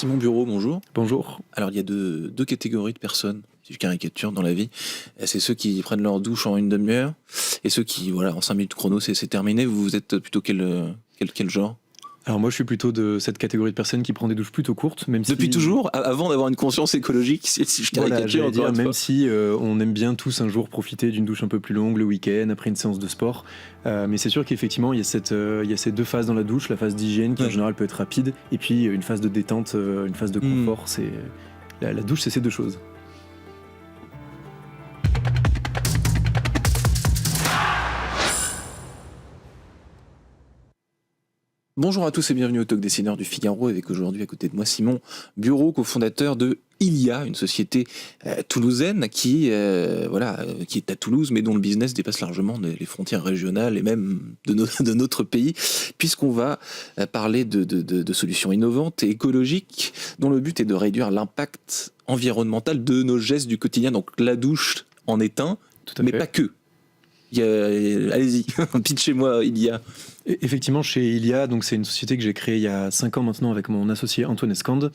Simon Bureau, bonjour. Bonjour. Alors, il y a deux catégories de personnes, si je caricature, dans la vie. C'est ceux qui prennent leur douche en une demi-heure et ceux qui, voilà, en 5 minutes chrono, c'est terminé. Vous êtes plutôt quel genre? Alors moi je suis plutôt de cette catégorie de personnes qui prend des douches plutôt courtes, même Depuis si... toujours, avant d'avoir une conscience écologique, si je caricature, Voilà, j'allais dire, encore une même fois. si on aime bien tous un jour profiter d'une douche un peu plus longue le week-end après une séance de sport, mais c'est sûr qu'effectivement il y a ces deux phases dans la douche, la phase d'hygiène qui en général peut être rapide, et puis une phase de détente, une phase de confort. C'est la douche, c'est ces deux choses. Bonjour à tous et bienvenue au Talk Dessineur du Figaro, avec aujourd'hui à côté de moi Simon Bureau, cofondateur de Ilia, une société toulousaine qui est à Toulouse, mais dont le business dépasse largement les frontières régionales et même de notre pays, puisqu'on va parler de solutions innovantes et écologiques dont le but est de réduire l'impact environnemental de nos gestes du quotidien. Donc la douche en est un, mais pas que. Allez-y, pitchez-moi Ilia. Effectivement, chez Ilia, donc c'est une société que j'ai créée il y a 5 ans maintenant avec mon associé Antoine Escande.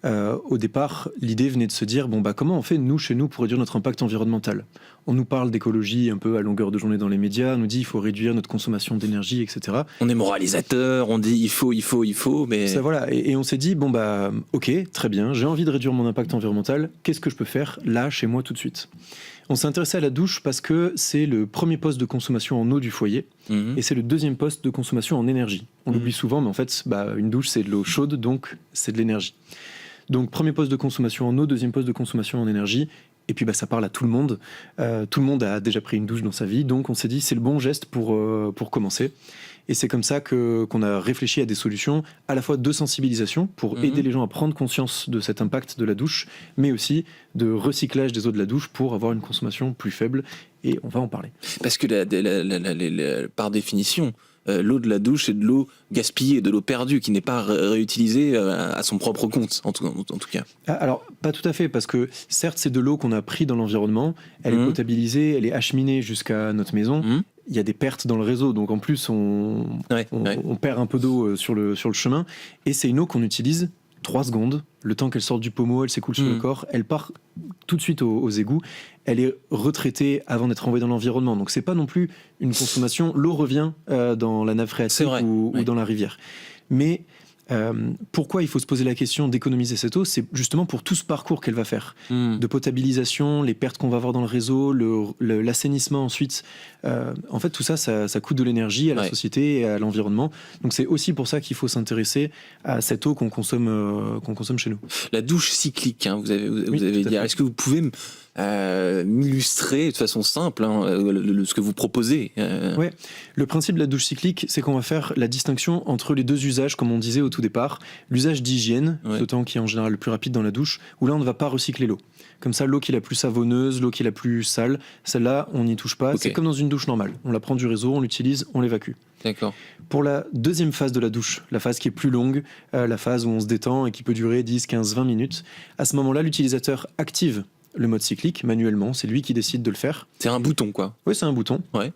Au départ, l'idée venait de se dire comment on fait chez nous pour réduire notre impact environnemental. On nous parle d'écologie un peu à longueur de journée dans les médias, on nous dit il faut réduire notre consommation d'énergie, etc. On est moralisateur, on dit il faut, mais ça, voilà. Et on s'est dit ok, très bien, j'ai envie de réduire mon impact environnemental. Qu'est-ce que je peux faire là chez moi tout de suite? On s'est intéressé à la douche parce que c'est le premier poste de consommation en eau du foyer et c'est le deuxième poste de consommation en énergie. On l'oublie souvent, mais en fait, une douche, c'est de l'eau chaude, donc c'est de l'énergie. Donc, premier poste de consommation en eau, deuxième poste de consommation en énergie. Et puis, ça parle à tout le monde. Tout le monde a déjà pris une douche dans sa vie, donc on s'est dit c'est le bon geste pour commencer. Et c'est comme ça qu'on a réfléchi à des solutions à la fois de sensibilisation pour aider les gens à prendre conscience de cet impact de la douche, mais aussi de recyclage des eaux de la douche pour avoir une consommation plus faible. Et on va en parler. Parce que par définition, l'eau de la douche, c'est de l'eau gaspillée, de l'eau perdue, qui n'est pas réutilisée à son propre compte, en tout cas. Alors, pas tout à fait, parce que certes, c'est de l'eau qu'on a pris dans l'environnement, elle est potabilisée, elle est acheminée jusqu'à notre maison. Il y a des pertes dans le réseau, donc en plus, on perd un peu d'eau sur le chemin. Et c'est une eau qu'on utilise 3 secondes, le temps qu'elle sorte du pommeau, elle s'écoule sur le corps, elle part tout de suite aux égouts, elle est retraitée avant d'être envoyée dans l'environnement. Donc c'est pas non plus une consommation, l'eau revient dans la nappe phréatique ou dans la rivière. Mais pourquoi il faut se poser la question d'économiser cette eau? C'est justement pour tout ce parcours qu'elle va faire, de potabilisation, les pertes qu'on va avoir dans le réseau, l'assainissement ensuite. En fait, tout ça coûte de l'énergie à la société et à l'environnement. Donc c'est aussi pour ça qu'il faut s'intéresser à cette eau qu'on consomme chez nous. La douche cyclique, vous avez dit. Est-ce que vous pouvez m'illustrer de façon simple ce que vous proposez? Ouais. Le principe de la douche cyclique, c'est qu'on va faire la distinction entre les deux usages, comme on disait au tout départ. L'usage d'hygiène, d'autant qui est en général le plus rapide dans la douche, où là on ne va pas recycler l'eau. Comme ça, l'eau qui est la plus savonneuse, l'eau qui est la plus sale, celle-là, on n'y touche pas. Okay. C'est comme dans une douche normale. On la prend du réseau, on l'utilise, on l'évacue. D'accord. Pour la deuxième phase de la douche, la phase qui est plus longue, la phase où on se détend et qui peut durer 10, 15, 20 minutes, à ce moment-là, l'utilisateur active le mode cyclique manuellement. C'est lui qui décide de le faire. C'est un bouton, quoi. Oui, c'est un bouton. Ouais.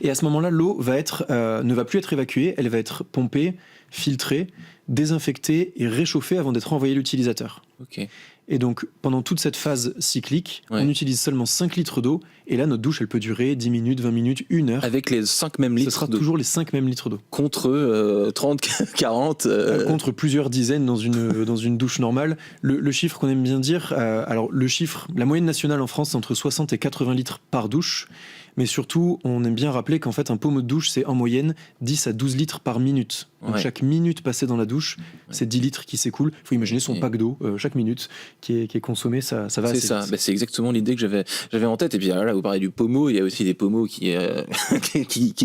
Et à ce moment-là, l'eau ne va plus être évacuée, elle va être pompée, filtrée, désinfectée et réchauffée avant d'être envoyée à l'utilisateur. Ok. Et donc, pendant toute cette phase cyclique, on utilise seulement 5 litres d'eau. Et là, notre douche, elle peut durer 10 minutes, 20 minutes, 1 heure. Avec les 5 mêmes litres d'eau. Ce sera toujours les 5 mêmes litres d'eau. Contre 30, 40... Contre plusieurs dizaines dans une douche normale. Le chiffre qu'on aime bien dire, alors le chiffre, la moyenne nationale en France, c'est entre 60 et 80 litres par douche. Mais surtout, on aime bien rappeler qu'en fait, un pommeau de douche, c'est en moyenne 10 à 12 litres par minute. Donc chaque minute passée dans la douche, c'est 10 litres qui s'écoulent. Il faut imaginer son pack d'eau, chaque minute qui est consommée, ça va assez vite. C'est exactement l'idée que j'avais en tête. Et puis là, vous parlez du pommeau, il y a aussi des pommeaux qui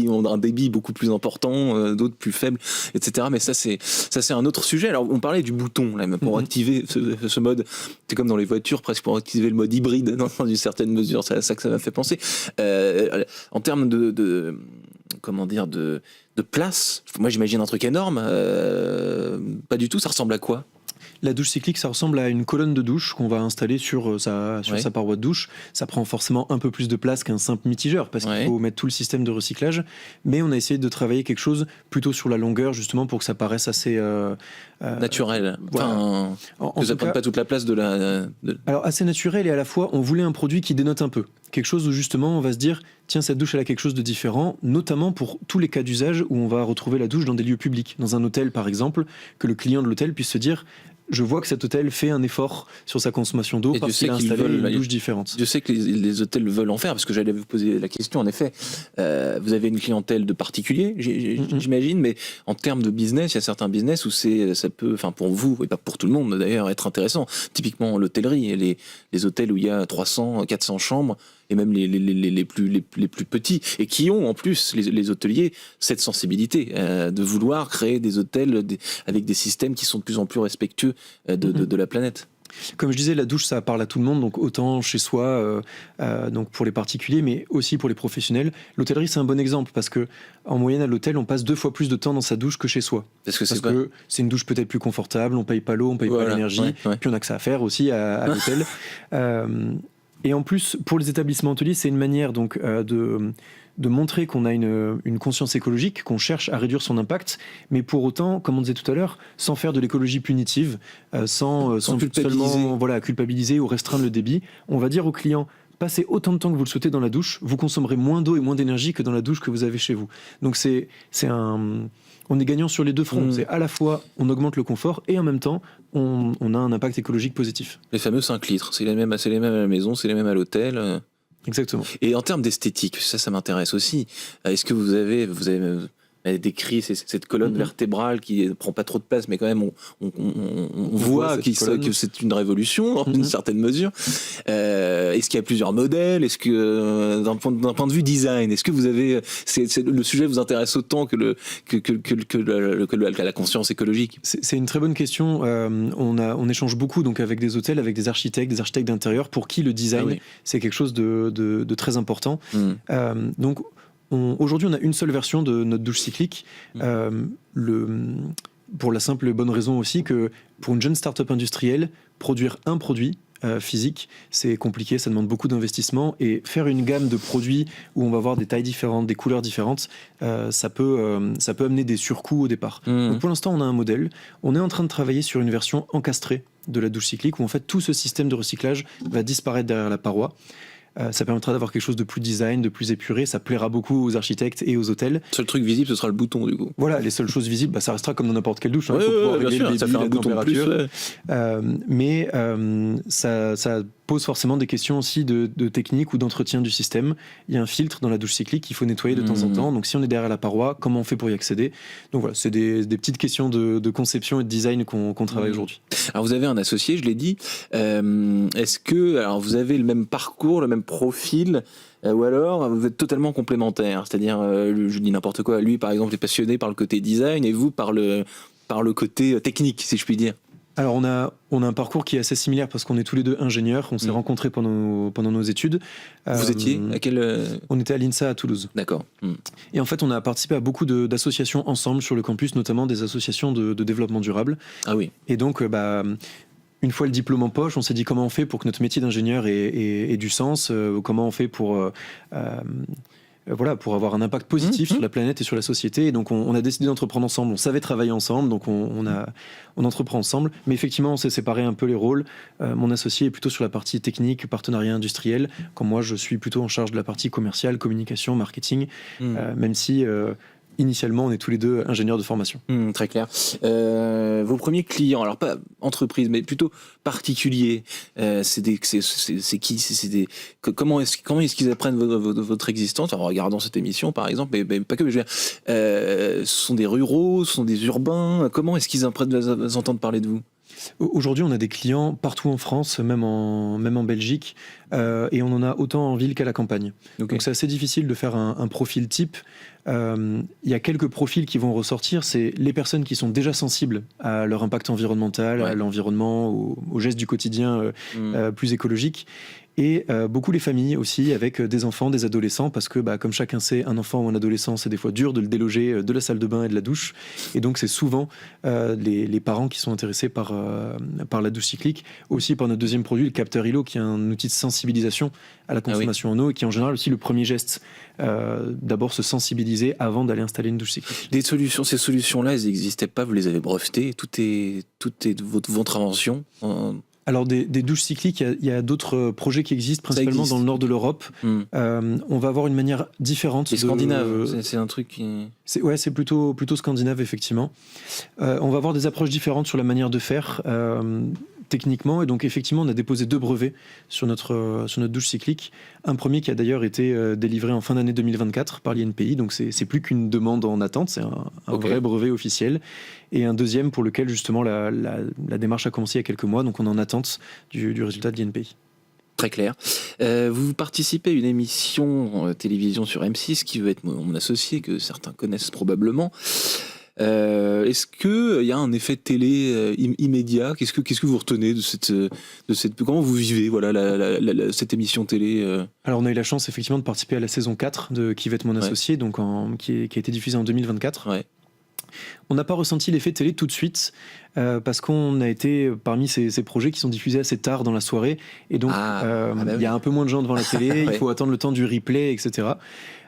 ont un débit beaucoup plus important, d'autres plus faibles, etc. Mais ça c'est un autre sujet. Alors, on parlait du bouton, là, pour activer ce mode. C'est comme dans les voitures, presque pour activer le mode hybride, dans une certaine mesure. C'est à ça que ça m'a fait penser. En termes de place, moi j'imagine un truc énorme. Pas du tout, ça ressemble à quoi? La douche cyclique, ça ressemble à une colonne de douche qu'on va installer sur sa paroi de douche. Ça prend forcément un peu plus de place qu'un simple mitigeur parce qu'il faut mettre tout le système de recyclage. Mais on a essayé de travailler quelque chose plutôt sur la longueur, justement, pour que ça paraisse assez... naturel. Voilà. Enfin, que ça prenne pas toute la place de la... Alors, assez naturel et à la fois, on voulait un produit qui dénote un peu. Quelque chose où, justement, on va se dire, tiens, cette douche, elle a quelque chose de différent, notamment pour tous les cas d'usage où on va retrouver la douche dans des lieux publics. Dans un hôtel, par exemple, que le client de l'hôtel puisse se dire... Je vois que cet hôtel fait un effort sur sa consommation d'eau parce qu'il a installé une douche différente. Je sais que les hôtels veulent en faire, parce que j'allais vous poser la question, en effet. Vous avez une clientèle de particuliers, j'imagine, mais en termes de business, il y a certains business où ça peut, enfin pour vous, et pas pour tout le monde d'ailleurs, être intéressant. Typiquement l'hôtellerie, les hôtels où il y a 300, 400 chambres, et même les plus petits, et qui ont en plus, les hôteliers, cette sensibilité de vouloir créer des hôtels avec des systèmes qui sont de plus en plus respectueux de la planète. Comme je disais, la douche, ça parle à tout le monde, donc autant chez soi, donc pour les particuliers, mais aussi pour les professionnels. L'hôtellerie, c'est un bon exemple, parce que en moyenne, à l'hôtel, on passe 2 fois plus de temps dans sa douche que chez soi. Parce que c'est une douche peut-être plus confortable, on paye pas l'eau, on paye pas l'énergie, puis on a que ça à faire aussi à l'hôtel. Et en plus, pour les établissements hôteliers, c'est une manière donc de montrer qu'on a une conscience écologique, qu'on cherche à réduire son impact, mais pour autant, comme on disait tout à l'heure, sans faire de l'écologie punitive, sans seulement culpabiliser ou restreindre le débit. On va dire aux clients, passez autant de temps que vous le souhaitez dans la douche, vous consommerez moins d'eau et moins d'énergie que dans la douche que vous avez chez vous. Donc on est gagnant sur les deux fronts. C'est à la fois, on augmente le confort et en même temps, on a un impact écologique positif. Les fameux 5 litres, c'est les mêmes à la maison, c'est les mêmes à l'hôtel. Exactement. Et en termes d'esthétique, ça m'intéresse aussi. Est-ce que vous avez décrit cette colonne vertébrale qui ne prend pas trop de place, mais quand même on voit que c'est une révolution dans une certaine mesure. Est-ce qu'il y a plusieurs modèles? Est-ce que d'un point de vue design, est-ce que vous avez le sujet vous intéresse autant que la conscience écologique? C'est une très bonne question. On échange beaucoup donc avec des hôtels, avec des architectes d'intérieur pour qui le design c'est quelque chose de très important. Donc aujourd'hui, on a une seule version de notre douche cyclique. Pour la simple et bonne raison aussi que pour une jeune start-up industrielle, produire un produit physique, c'est compliqué, ça demande beaucoup d'investissement. Et faire une gamme de produits où on va avoir des tailles différentes, des couleurs différentes, ça peut amener des surcoûts au départ. Donc pour l'instant, on a un modèle. On est en train de travailler sur une version encastrée de la douche cyclique où en fait tout ce système de recyclage va disparaître derrière la paroi. Ça permettra d'avoir quelque chose de plus design, de plus épuré. Ça plaira beaucoup aux architectes et aux hôtels. Le seul truc visible, ce sera le bouton, du coup. Voilà, les seules choses visibles, ça restera comme dans n'importe quelle douche. Bien sûr, ça fait un bouton de plus. Mais ça pose forcément des questions aussi de technique ou d'entretien du système. Il y a un filtre dans la douche cyclique qu'il faut nettoyer de temps en temps. Donc si on est derrière la paroi, comment on fait pour y accéder? Donc voilà, c'est des petites questions de conception et de design qu'on travaille aujourd'hui. Alors vous avez un associé, je l'ai dit. Est-ce que vous avez le même parcours, le même profil, ou alors vous êtes totalement complémentaires? C'est-à-dire, je dis n'importe quoi, lui par exemple est passionné par le côté design et vous par le côté technique, si je puis dire. Alors on a un parcours qui est assez similaire parce qu'on est tous les deux ingénieurs, on s'est rencontrés pendant nos études. Vous étiez à quel... On était à l'INSA à Toulouse. D'accord. Et en fait on a participé à beaucoup d'associations ensemble sur le campus, notamment des associations de développement durable. Ah oui. Et donc une fois le diplôme en poche, on s'est dit comment on fait pour que notre métier d'ingénieur ait du sens, comment on fait pour avoir un impact positif sur la planète et sur la société. Et donc on a décidé d'entreprendre ensemble. On savait travailler ensemble, donc on entreprend ensemble. Mais effectivement, on s'est séparé un peu les rôles. Mon associé est plutôt sur la partie technique, partenariat industriel, quand moi je suis plutôt en charge de la partie commerciale, communication, marketing, même si... Initialement, on est tous les deux ingénieurs de formation. Très clair. Vos premiers clients, alors pas entreprises, mais plutôt particuliers, c'est qui? Comment est-ce qu'ils apprennent votre existence en regardant cette émission, par exemple, mais pas que. Mais je veux dire, ce sont des ruraux, ce sont des urbains. Comment est-ce qu'ils entendent parler de vous? Aujourd'hui, on a des clients partout en France, même en Belgique, et on en a autant en ville qu'à la campagne. Okay. Donc c'est assez difficile de faire un profil type. il y a quelques profils qui vont ressortir. C'est les personnes qui sont déjà sensibles à leur impact environnemental, à l'environnement, aux gestes du quotidien plus écologiques. Et beaucoup les familles aussi, avec des enfants, des adolescents, parce que comme chacun sait, un enfant ou un adolescent, c'est des fois dur de le déloger de la salle de bain et de la douche. Et donc c'est souvent les parents qui sont intéressés par la douche cyclique, aussi par notre deuxième produit, le capteur ILO, qui est un outil de sensibilisation à la consommation en eau, et qui est en général aussi le premier geste. D'abord se sensibiliser avant d'aller installer une douche cyclique. Ces solutions-là, elles n'existaient pas, vous les avez brevetées, tout est de votre invention. Alors des douches cycliques, il y a d'autres projets qui existent, principalement dans le nord de l'Europe. On va avoir une manière différente. C'est scandinave, c'est un truc qui... C'est plutôt scandinave, effectivement. On va avoir des approches différentes sur la manière de faire, techniquement. Et donc, effectivement, on a déposé 2 brevets sur notre douche cyclique. Un premier qui a d'ailleurs été délivré en fin d'année 2024 par l'INPI. Donc, c'est plus qu'une demande en attente, c'est un vrai brevet officiel. Et un deuxième pour lequel, justement, la démarche a commencé il y a quelques mois. Donc, on est en attente du résultat de l'INPI. Très clair. Vous participez à une émission télévision sur M6 qui veut être mon associé, que certains connaissent probablement. Est-ce qu'il y a un effet télé immédiat ? Qu'est-ce que vous retenez de cette comment vous vivez cette émission télé Alors on a eu la chance effectivement de participer à la saison 4 de Qui va être mon associé, donc qui a été diffusée en 2024. Ouais. On n'a pas ressenti l'effet télé tout de suite parce qu'on a été parmi ces projets qui sont diffusés assez tard dans la soirée et donc il y a un peu moins de gens devant la télé, il faut attendre le temps du replay, etc.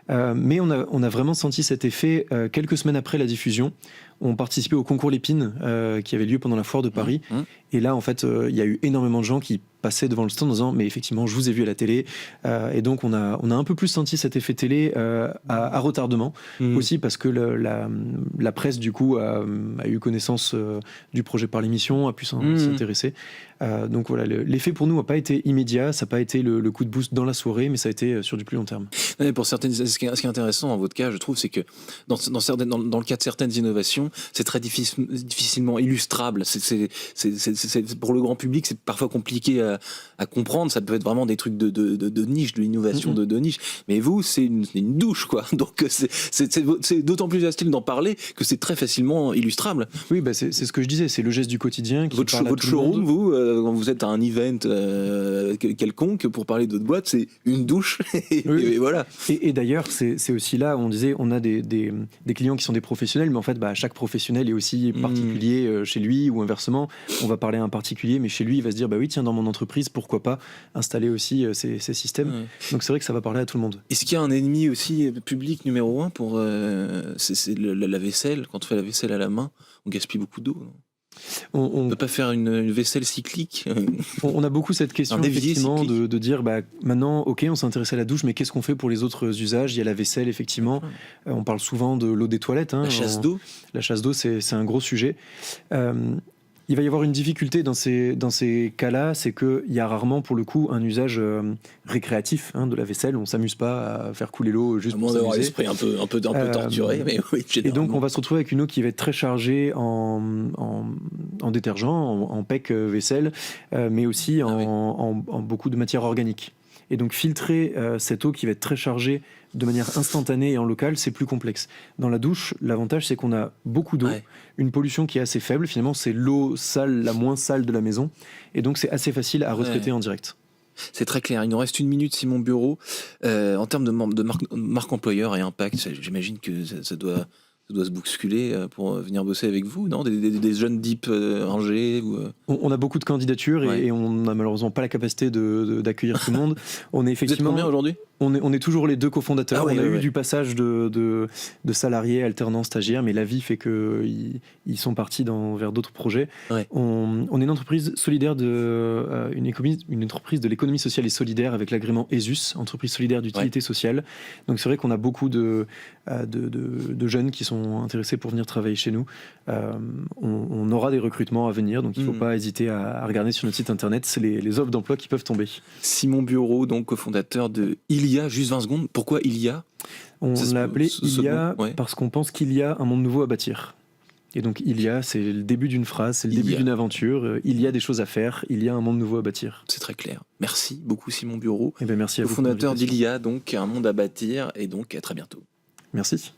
Mais on a vraiment senti cet effet quelques semaines après la diffusion. On participait au concours Lépine qui avait lieu pendant la foire de Paris. Et là, en fait, il y a eu énormément de gens qui passaient devant le stand en disant « mais effectivement, je vous ai vu à la télé ». Et donc, on a un peu plus senti cet effet télé à retardement. Aussi parce que la presse, du coup, a eu connaissance du projet par l'émission, a pu s'intéresser. Donc voilà, l'effet pour nous n'a pas été immédiat, ça n'a pas été le coup de boost dans la soirée, mais ça a été sur du plus long terme. Ouais, pour certaines, ce qui est intéressant dans votre cas, je trouve, c'est que dans le cas de certaines innovations, c'est très difficilement illustrable. C'est pour le grand public, c'est parfois compliqué à comprendre. Ça peut être vraiment des trucs de niche, de l'innovation de niche. Mais vous, c'est une douche, quoi. Donc c'est d'autant plus facile d'en parler que c'est très facilement illustrable. Oui, c'est ce que je disais, c'est le geste du quotidien qui parle à tout le monde. Votre showroom, vous, quand vous êtes à un event quelconque, pour parler d'autres boîtes, c'est une douche. Et voilà. Et d'ailleurs, c'est aussi là où on disait, on a des clients qui sont des professionnels, mais en fait, chaque professionnel est aussi particulier chez lui, ou inversement, on va parler à un particulier, mais chez lui, il va se dire, oui, tiens, dans mon entreprise, pourquoi pas installer aussi ces systèmes. Donc c'est vrai que ça va parler à tout le monde. Est-ce qu'il y a un ennemi aussi public numéro 1 pour c'est la vaisselle? Quand on fait la vaisselle à la main, on gaspille beaucoup d'eau. On ne peut pas faire une vaisselle cyclique. On a beaucoup cette question effectivement de dire maintenant ok, on s'est intéressé à la douche, mais qu'est-ce qu'on fait pour les autres usages? Il y a la vaisselle effectivement, on parle souvent de l'eau des toilettes, la chasse d'eau. La chasse d'eau, c'est un gros sujet. Il va y avoir une difficulté dans ces cas-là, c'est qu'il y a rarement pour le coup un usage récréatif de la vaisselle. On ne s'amuse pas à faire couler l'eau juste pour s'amuser. L'esprit un peu torturé, mais oui. Et donc on va se retrouver avec une eau qui va être très chargée en détergent, en PEC vaisselle, mais aussi en beaucoup de matières organiques. Et donc filtrer cette eau qui va être très chargée de manière instantanée et en local, c'est plus complexe. Dans la douche, l'avantage, c'est qu'on a beaucoup d'eau, une pollution qui est assez faible. Finalement, c'est l'eau sale, la moins sale de la maison. Et donc, c'est assez facile à retraiter en direct. C'est très clair. Il nous reste 1 minute, Simon Bureau. En termes de marque employeur et impact, j'imagine que ça doit se bousculer pour venir bosser avec vous, non? Des jeunes deep Angers ou... On a beaucoup de candidatures et on n'a malheureusement pas la capacité d'accueillir tout le monde. On est effectivement... Vous êtes combien aujourd'hui? On est toujours les 2 cofondateurs. On a eu du passage de salariés, alternants, stagiaires, mais la vie fait qu'ils sont partis vers d'autres projets. On est une entreprise solidaire une entreprise de l'économie sociale et solidaire avec l'agrément ESUS, entreprise solidaire d'utilité sociale. Donc c'est vrai qu'on a beaucoup de jeunes qui sont intéressés pour venir travailler chez nous. On aura des recrutements à venir, donc il ne faut pas hésiter à regarder sur notre site internet, c'est les offres d'emploi qui peuvent tomber. Simon Bureau, donc cofondateur de Ilia, juste 20 secondes. Pourquoi Ilia? On l'a appelé Ilia parce qu'on pense qu'il y a un monde nouveau à bâtir. Et donc Ilia, c'est le début d'une phrase, c'est le début d'une aventure. Il y a des choses à faire, il y a un monde nouveau à bâtir. C'est très clair. Merci beaucoup Simon Bureau. Merci à vous. Cofondateur d'Ilia, donc un monde à bâtir, et donc à très bientôt. Merci.